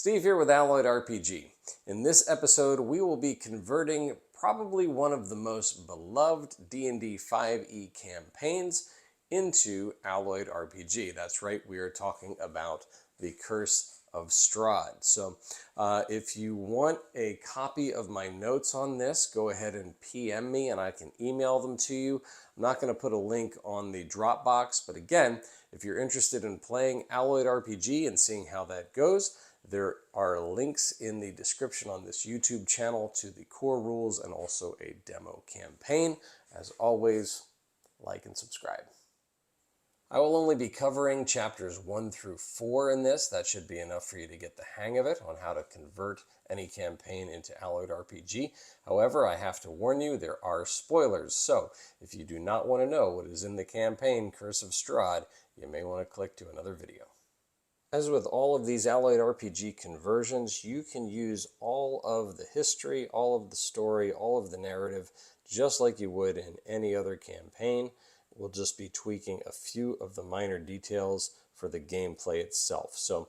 Steve here with Alloyed RPG. In this episode, we will be converting probably one of the most beloved D&D 5e campaigns into Alloyed RPG. That's right, we are talking about the Curse of Strahd. So if you want a copy of my notes on this, go ahead and PM me and I can email them to you. I'm not going to put a link on the Dropbox, but again, if you're interested in playing Alloyed RPG and seeing how that goes, there are links in the description on this YouTube channel to the core rules and also a demo campaign. As always, like and subscribe. I will only be covering chapters 1 through 4 in this. That should be enough for you to get the hang of it on how to convert any campaign into Alloyed RPG. However, I have to warn you, there are spoilers. So if you do not want to know what is in the campaign Curse of Strahd, you may want to click to another video. As with all of these Alloyed RPG conversions, you can use all of the history, all of the story, all of the narrative, just like you would in any other campaign. We'll just be tweaking a few of the minor details for the gameplay itself. So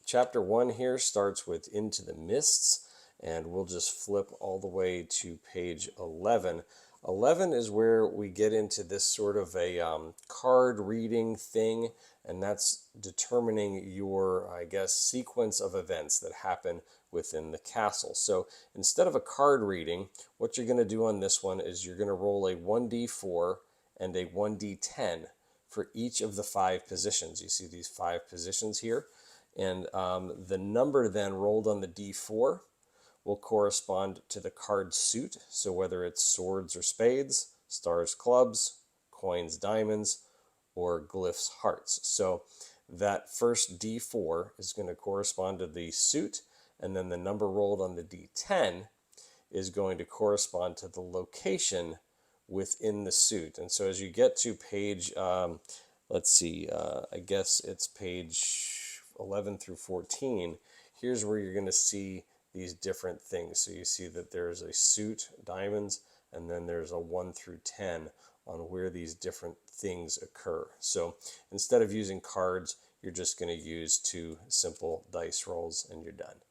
chapter 1 here starts with Into the Mists, and we'll just flip all the way to page 11. 11 is where we get into this sort of a card reading thing, and that's determining your, I guess, sequence of events that happen within the castle. So instead of a card reading, what you're going to do on this one is you're going to roll a 1d4 and a 1d10 for each of the 5 positions. You see these 5 positions here, and the number then rolled on the d4 will correspond to the card suit. So whether it's swords or spades, stars, clubs, coins, diamonds, or glyphs, hearts. So that first D4 is going to correspond to the suit, and then the number rolled on the D10 is going to correspond to the location within the suit. And so as you get to page, let's see, I guess it's page 11 through 14, here's where you're going to see these different things. So you see that there's a suit, diamonds, and then there's a 1 through 10 on where these different things occur. So instead of using cards, you're just going to use 2 simple dice rolls and you're done.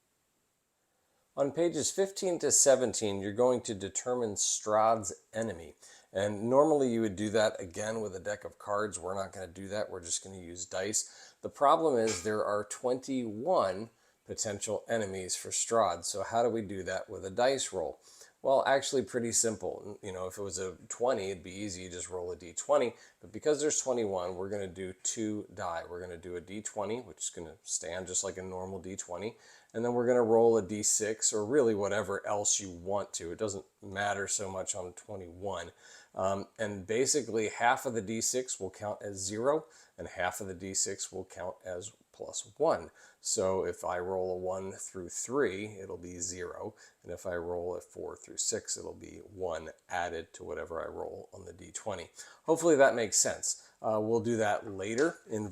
On pages 15 to 17, you're going to determine Strahd's enemy. And normally you would do that again with a deck of cards. We're not going to do that. We're just going to use dice. The problem is there are 21 potential enemies for Strahd. So how do we do that with a dice roll? Well, actually pretty simple. You know, if it was a 20, it'd be easy. You just roll a d20. But because there's 21, we're going to do 2 die. We're going to do a d20, which is going to stand just like a normal d20. And then we're going to roll a d6, or really whatever else you want to. It doesn't matter so much on 21. And basically half of the d6 will count as 0, and half of the d6 will count as +1. So if I roll a 1 through 3, it'll be 0. And if I roll a 4 through 6, it'll be 1 added to whatever I roll on the d20. Hopefully that makes sense. We'll do that later in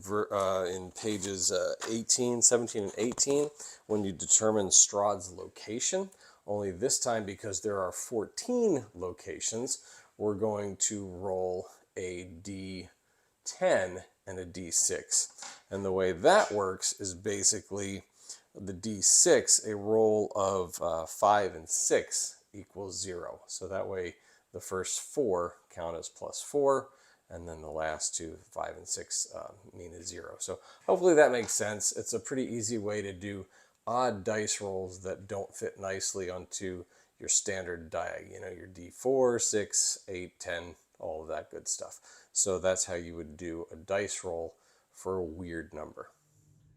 pages 18, 17, and 18 when you determine Strahd's location. Only this time, because there are 14 locations, we're going to roll a d10 and a d6. And the way that works is basically the d6, a roll of 5 and 6 equals 0. So that way the first 4 count as +4, and then the last 2, 5 and 6, mean a 0. So hopefully that makes sense. It's a pretty easy way to do odd dice rolls that don't fit nicely onto your standard die. You know, your d4, 6, 8, 10, all of that good stuff. So that's how you would do a dice roll for a weird number.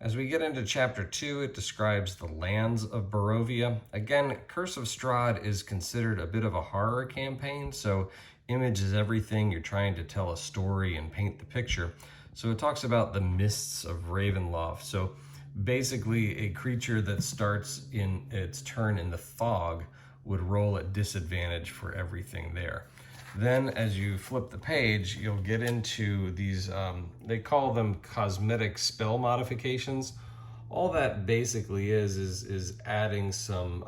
As we get into chapter 2, it describes the lands of Barovia. Again, Curse of Strahd is considered a bit of a horror campaign, so image is everything. You're trying to tell a story and paint the picture. So it talks about the mists of Ravenloft. So basically a creature that starts in its turn in the fog would roll at disadvantage for everything there. Then as you flip the page, you'll get into these, they call them cosmetic spell modifications. All that basically is adding some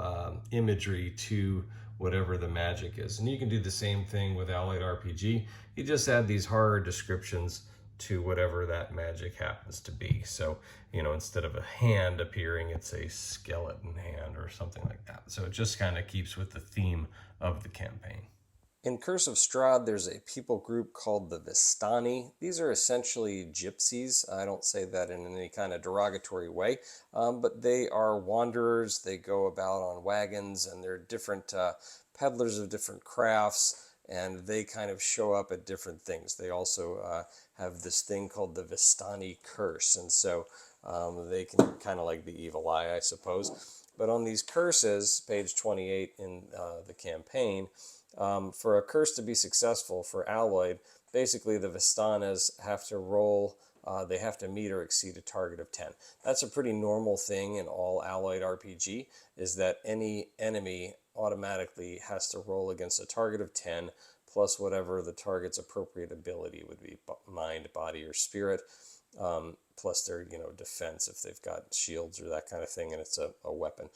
imagery to whatever the magic is. And you can do the same thing with Alloyed RPG. You just add these horror descriptions to whatever that magic happens to be. So, instead of a hand appearing, it's a skeleton hand or something like that. So it just kind of keeps with the theme of the campaign. In Curse of Strahd, there's a people group called the Vistani. These are essentially gypsies. I don't say that in any kind of derogatory way, but they are wanderers. They go about on wagons, and they're different peddlers of different crafts, and they kind of show up at different things. They also have this thing called the Vistani curse, and so they can kind of like the evil eye, I suppose. But on these curses, page 28 in the campaign, for a curse to be successful for Alloyed, basically the Vistanas have to roll, they have to meet or exceed a target of 10. That's a pretty normal thing in all Alloyed RPG, is that any enemy automatically has to roll against a target of 10 plus whatever the target's appropriate ability would be, mind, body, or spirit, plus their defense if they've got shields or that kind of thing and it's a weapon.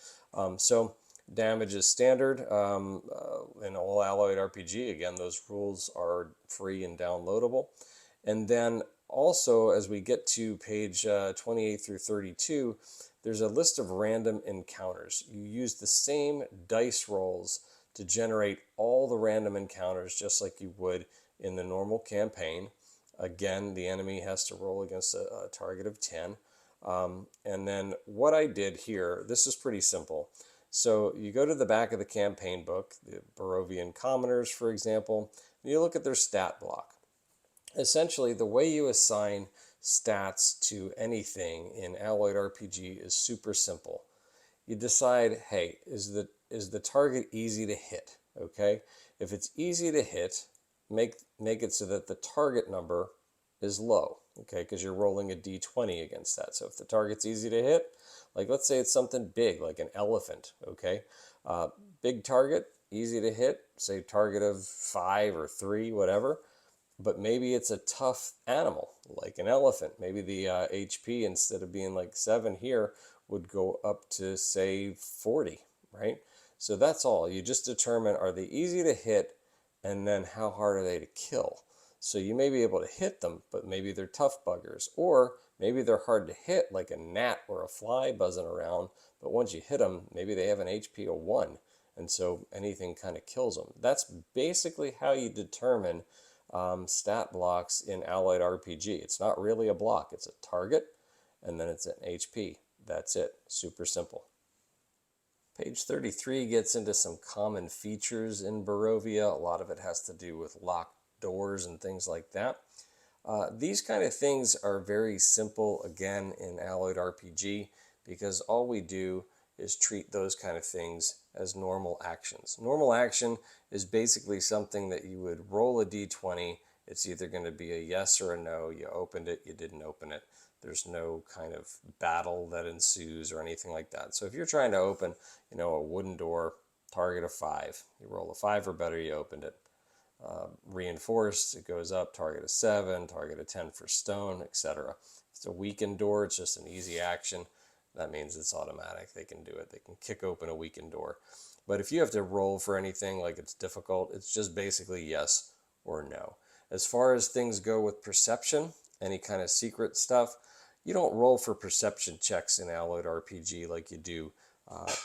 So damage is standard in all Alloyed RPG. Again, those rules are free and downloadable. And then also, as we get to page 28 through 32, there's a list of random encounters. You use the same dice rolls to generate all the random encounters just like you would in the normal campaign. Again, the enemy has to roll against a target of 10. And then what I did here, this is pretty simple. So you go to the back of the campaign book, the Barovian Commoners, for example, and you look at their stat block. Essentially, the way you assign stats to anything in Alloyed RPG is super simple. You decide, hey, is the target easy to hit? Okay, if it's easy to hit, make it so that the target number is low. Okay, because you're rolling a d20 against that. So if the target's easy to hit, like let's say it's something big, like an elephant, okay? Big target, easy to hit, say target of 5 or 3, whatever. But maybe it's a tough animal, like an elephant. Maybe the HP, instead of being like 7 here, would go up to, say, 40, right? So that's all. You just determine, are they easy to hit, and then how hard are they to kill? So you may be able to hit them, but maybe they're tough buggers. Or maybe they're hard to hit, like a gnat or a fly buzzing around, but once you hit them, maybe they have an HP of 1, and so anything kind of kills them. That's basically how you determine stat blocks in Alloyed RPG. It's not really a block, it's a target, and then it's an HP. That's it. Super simple. Page 33 gets into some common features in Barovia. A lot of it has to do with locked doors and things like that. These kind of things are very simple, again, in Alloyed RPG, because all we do is treat those kind of things as normal actions. Normal action is basically something that you would roll a d20. It's either going to be a yes or a no. You opened it, you didn't open it. There's no kind of battle that ensues or anything like that. So if you're trying to open, a wooden door, target of 5, you roll a 5 or better, you opened it. Reinforced, it goes up, target of 7, target of 10 for stone, etc. If it's a weakened door, it's just an easy action. That means it's automatic. They can do it. They can kick open a weakened door. But if you have to roll for anything like it's difficult, it's just basically yes or no. As far as things go with perception, any kind of secret stuff, you don't roll for perception checks in Alloyed RPG like you do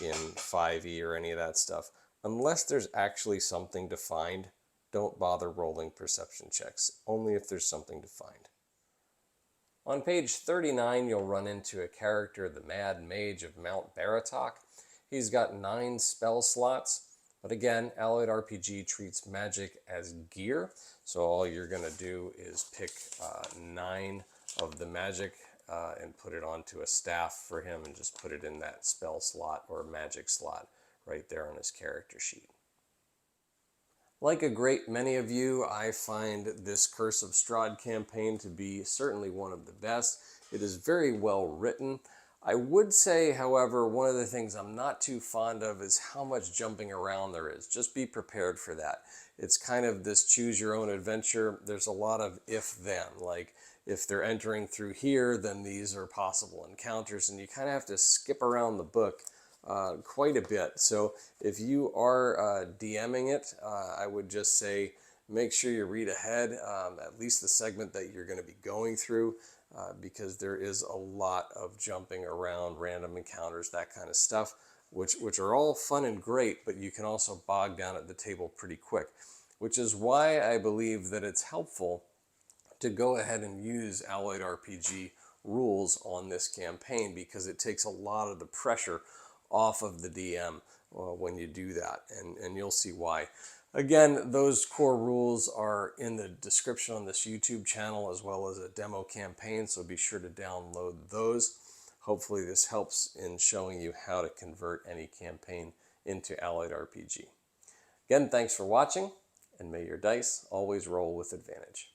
in 5e or any of that stuff. Unless there's actually something to find, don't bother rolling perception checks, only if there's something to find. On page 39, you'll run into a character, the Mad Mage of Mount Baratok. He's got 9 spell slots, but again, Alloyed RPG treats magic as gear, so all you're going to do is pick 9 of the magic and put it onto a staff for him and just put it in that spell slot or magic slot right there on his character sheet. Like a great many of you, I find this Curse of Strahd campaign to be certainly one of the best. It is very well written. I would say, however, one of the things I'm not too fond of is how much jumping around there is. Just be prepared for that. It's kind of this choose your own adventure. There's a lot of if-then, like if they're entering through here, then these are possible encounters, and you kind of have to skip around the book quite a bit. So if you are DMing it, I would just say make sure you read ahead, at least the segment that you're going to be going through, because there is a lot of jumping around, random encounters, that kind of stuff, which are all fun and great, but you can also bog down at the table pretty quick, which is why I believe that it's helpful to go ahead and use Alloyed RPG rules on this campaign, because it takes a lot of the pressure off of the DM when you do that, and you'll see why. Again, those core rules are in the description on this YouTube channel, as well as a demo campaign, so be sure to download those. Hopefully this helps in showing you how to convert any campaign into Alloyed RPG. Again, thanks for watching, and may your dice always roll with advantage.